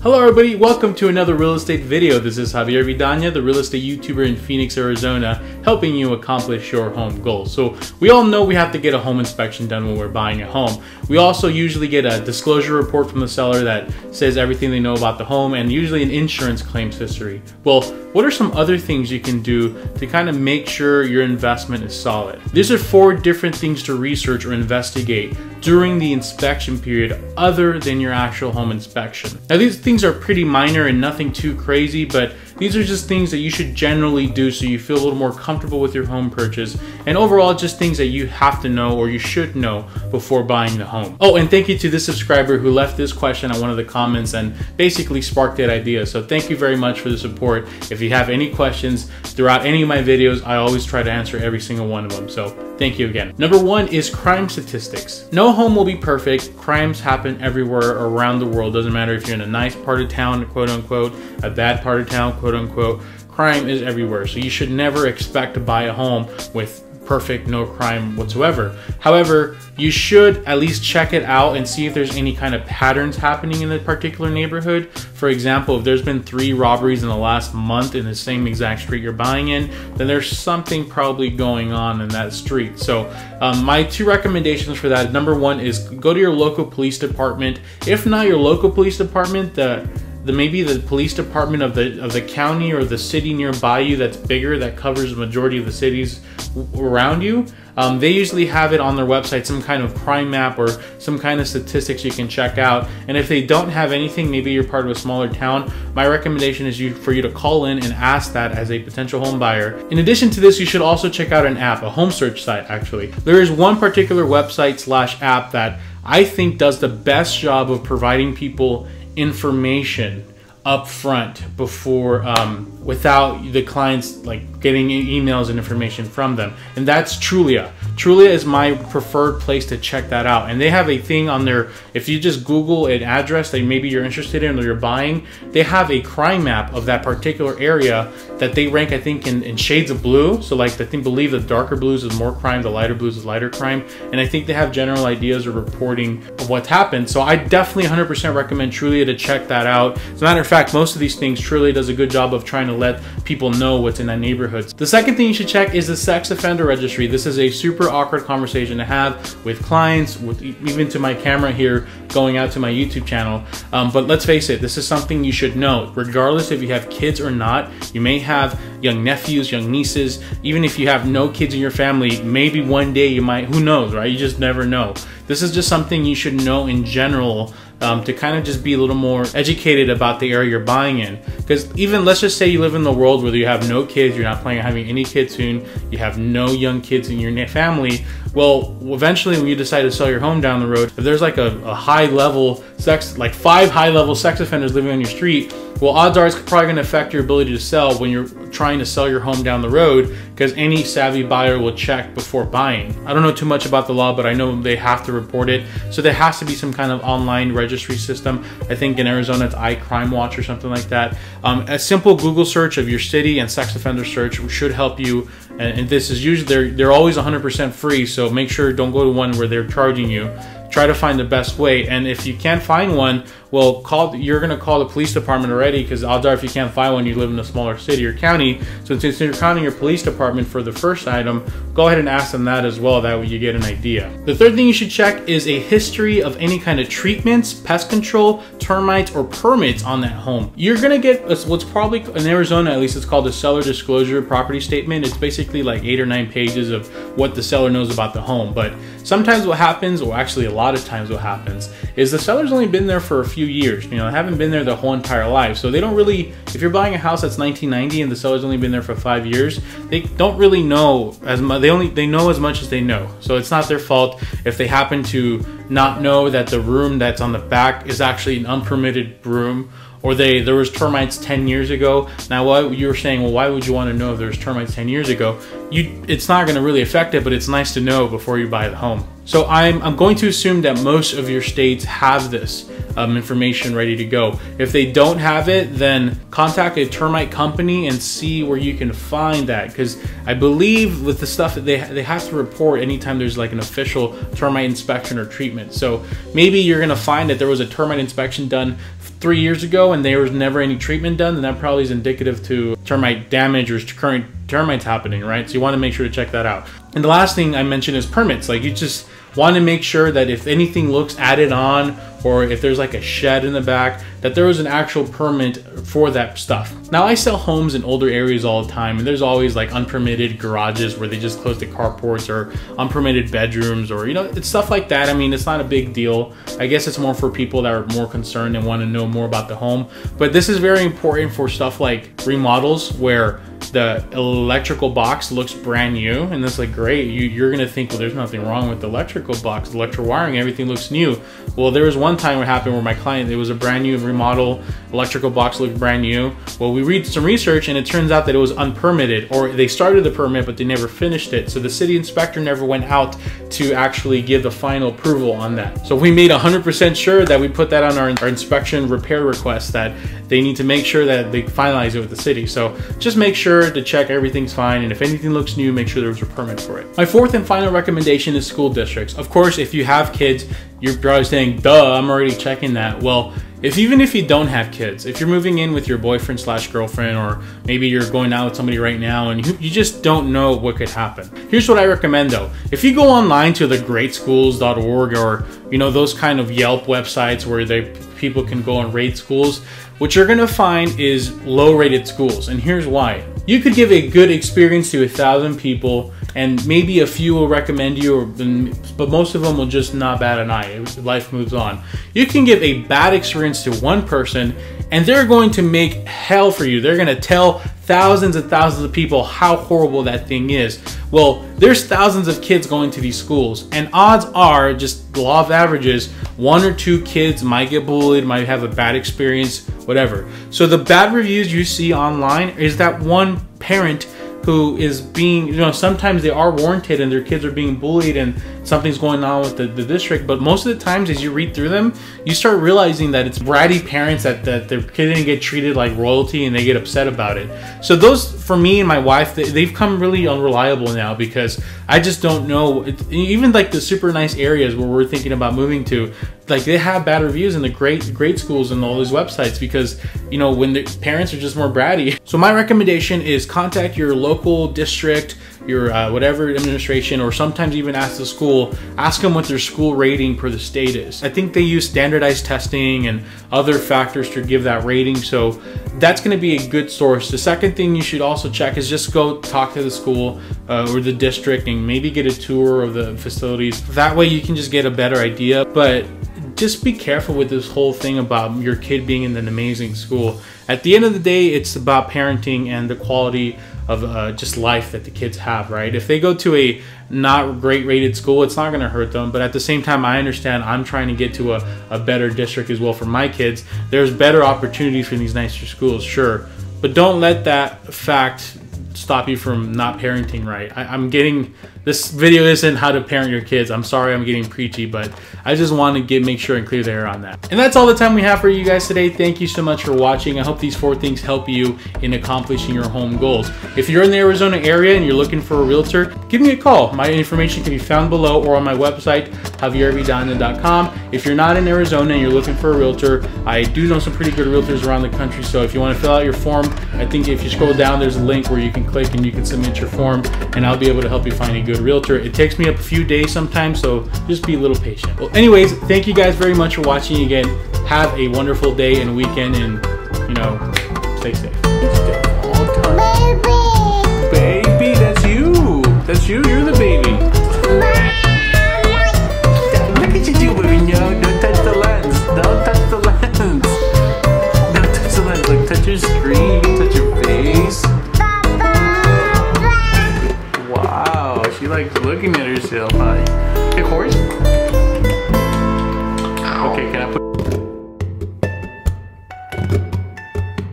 Hello everybody, welcome to another real estate video. This is Javy, the real estate YouTuber in Phoenix, Arizona, helping you accomplish your home goals. So we all know we have to get a home inspection done when we're buying a home. We also usually get a disclosure report from the seller that says everything they know about the home and usually an insurance claims history. Well, what are some other things you can do to kind of make sure your investment is solid? These are 4 different things to research or investigate during the inspection period other than your actual home inspection. Now these things are pretty minor and nothing too crazy, but these are just things that you should generally do so you feel a little more comfortable with your home purchase, and overall just things that you have to know or you should know before buying the home. Oh, and thank you to this subscriber who left this question on one of the comments and basically sparked that idea. So thank you very much for the support. If you have any questions throughout any of my videos, I always try to answer every single one of them. So thank you again. Number 1 is crime statistics. No home will be perfect. Crimes happen everywhere around the world. Doesn't matter if you're in a nice part of town, quote unquote, a bad part of town, quote unquote. Crime is everywhere. So you should never expect to buy a home with perfect, no crime whatsoever. However, you should at least check it out and see if there's any kind of patterns happening in the particular neighborhood. For example, if there's been 3 robberies in the last month in the same exact street you're buying in, then there's something probably going on in that street. So my 2 recommendations for that, number 1 is go to your local police department. If not your local police department, maybe the police department of the county or the city nearby you that's bigger, that covers the majority of the cities around you. They usually have it on their website, some kind of crime map or some kind of statistics you can check out. And if they don't have anything, maybe you're part of a smaller town, my recommendation is for you to call in and ask that as a potential home buyer. In addition to this, you should also check out an app, a home search site actually. There is one particular website / app that I think does the best job of providing people information up front before without the clients like getting emails and information from them, and that's Trulia. Trulia is my preferred place to check that out, and they have a thing on there. If you just Google an address that maybe you're interested in or you're buying, they have a crime map of that particular area that they rank, I think, in shades of blue. So like believe the darker blues is more crime, the lighter blues is lighter crime, and I think they have general ideas of reporting of what's happened. So I definitely 100% recommend Trulia to check that out. As a matter of fact, most of these things, Trulia does a good job of trying to let people know what's in that neighborhood. The second thing you should check is the sex offender registry. This is a super awkward conversation to have with clients, even to my camera here going out to my YouTube channel. But let's face it, this is something you should know. Regardless if you have kids or not, you may have young nephews, young nieces, even if you have no kids in your family, maybe one day you might, who knows, right? You just never know. This is just something you should know in general, to kind of just be a little more educated about the area you're buying in. Because even, let's just say you live in the world where you have no kids, you're not planning on having any kids soon, you have no young kids in your family. Well, eventually when you decide to sell your home down the road, if there's like a high level like 5 high level sex offenders living on your street, well, odds are it's probably going to affect your ability to sell when you're trying to sell your home down the road, because any savvy buyer will check before buying. I don't know too much about the law, but I know they have to report it. So there has to be some kind of online registry system. I think in Arizona it's iCrime Watch or something like that. A simple Google search of your city and sex offender search should help you. And this is usually, they're always 100% free. So make sure don't go to one where they're charging you. Try to find the best way, and if you can't find one, well, you're gonna call the police department already, because odds are if you can't find one, you live in a smaller city or county. So since you're counting your police department for the first item, go ahead and ask them that as well. That way you get an idea. The third thing you should check is a history of any kind of treatments, pest control, termites, or permits on that home. You're gonna get what's probably, in Arizona at least, it's called a seller disclosure property statement. It's basically like 8 or 9 pages of what the seller knows about the home. But sometimes what happens, or actually a lot of times what happens, is the seller's only been there for a few years. You know, they haven't been there their whole entire life. So they don't really, if you're buying a house that's 1990 and the seller's only been there for 5 years, they don't really know as much. They know as much as they know. So it's not their fault if they happen to not know that the room that's on the back is actually an unpermitted room, or there was termites 10 years ago. Now, what you're saying, well, why would you want to know if there's termites 10 years ago? It's not going to really affect it, but it's nice to know before you buy the home. So I'm going to assume that most of your states have this information ready to go. If they don't have it, then contact a termite company and see where you can find that, because I believe with the stuff that they have to report anytime there's like an official termite inspection or treatment. So maybe you're gonna find that there was a termite inspection done 3 years ago and there was never any treatment done, then that probably is indicative to termite damage or current termites happening, right? So you want to make sure to check that out. And the last thing I mentioned is permits. Like, you just want to make sure that if anything looks added on, or if there's like a shed in the back, that there was an actual permit for that stuff. Now, I sell homes in older areas all the time, and there's always like unpermitted garages where they just close the carports, or unpermitted bedrooms, or, you know, it's stuff like that. I mean, it's not a big deal. I guess it's more for people that are more concerned and want to know more about the home. But this is very important for stuff like remodels, where the electrical box looks brand new, and that's like great. You're gonna think, well, there's nothing wrong with the electrical box, electrical wiring, everything looks new. Well, there was one time what happened where my client, it was a brand new remodel, electrical box looked brand new. Well, we read some research and it turns out that it was unpermitted, or they started the permit but they never finished it. So the city inspector never went out to actually give the final approval on that. So we made 100% sure that we put that on our inspection repair request, that they need to make sure that they finalize it with the city. So just make sure to check everything's fine, and if anything looks new, make sure there's a permit for it. My fourth and final recommendation is school districts. Of course, if you have kids, you're probably saying, duh, I'm already checking that. Well, even if you don't have kids, if you're moving in with your boyfriend / girlfriend, or maybe you're going out with somebody right now and you just don't know what could happen. Here's what I recommend though. If you go online to the greatschools.org, or, you know, those kind of Yelp websites where people can go and rate schools, what you're gonna find is low rated schools. And here's why. You could give a good experience to 1,000 people, and maybe a few will recommend you, but most of them will just not bat an eye. Life moves on. You can give a bad experience to one person, and they're going to make hell for you. They're gonna tell thousands and thousands of people how horrible that thing is. Well, there's thousands of kids going to these schools, and odds are, just the law of averages, 1 or 2 kids might get bullied, might have a bad experience, whatever. So the bad reviews you see online is that one parent who is being, you know, sometimes they are warranted and their kids are being bullied and something's going on with the district, but most of the times as you read through them, you start realizing that it's bratty parents, that their kid didn't get treated like royalty and they get upset about it. So those, for me and my wife, they've come really unreliable now, because I just don't know, even like the super nice areas where we're thinking about moving to, like, they have bad reviews in the great schools and all these websites, because, you know, when the parents are just more bratty. So my recommendation is contact your local district, your whatever administration, or sometimes even ask the school, ask them what their school rating per the state is. I think they use standardized testing and other factors to give that rating, so that's going to be a good source. The second thing you should also check is just go talk to the school or the district and maybe get a tour of the facilities. That way you can just get a better idea. But just be careful with this whole thing about your kid being in an amazing school. At the end of the day, it's about parenting and the quality of just life that the kids have, right? If they go to a not great rated school, it's not going to hurt them. But at the same time, I understand I'm trying to get to a better district as well for my kids. There's better opportunities for these nicer schools, sure. But don't let that fact stop you from not parenting right. I'm getting, this video isn't how to parent your kids. I'm sorry I'm getting preachy, but I just want to make sure and clear the air on that. And that's all the time we have for you guys today. Thank you so much for watching. I hope these 4 things help you in accomplishing your home goals. If you're in the Arizona area and you're looking for a realtor, give me a call. My information can be found below or on my website, javiervidana.com. If you're not in Arizona and you're looking for a realtor, I do know some pretty good realtors around the country. So if you want to fill out your form, I think if you scroll down, there's a link where you can click and you can submit your form, and I'll be able to help you find a good realtor. It takes me up a few days sometimes, so just be a little patient. Well, anyways, thank you guys very much for watching. Again, have a wonderful day and weekend, and, you know, stay safe. Baby, that's you. That's you. You're the baby. Look at you doing, yo. Don't touch the lens. Don't touch the lens. Don't touch the lens. Like, touch your screen. Touch your face. Wow, she likes looking at herself, huh? Hey, horse.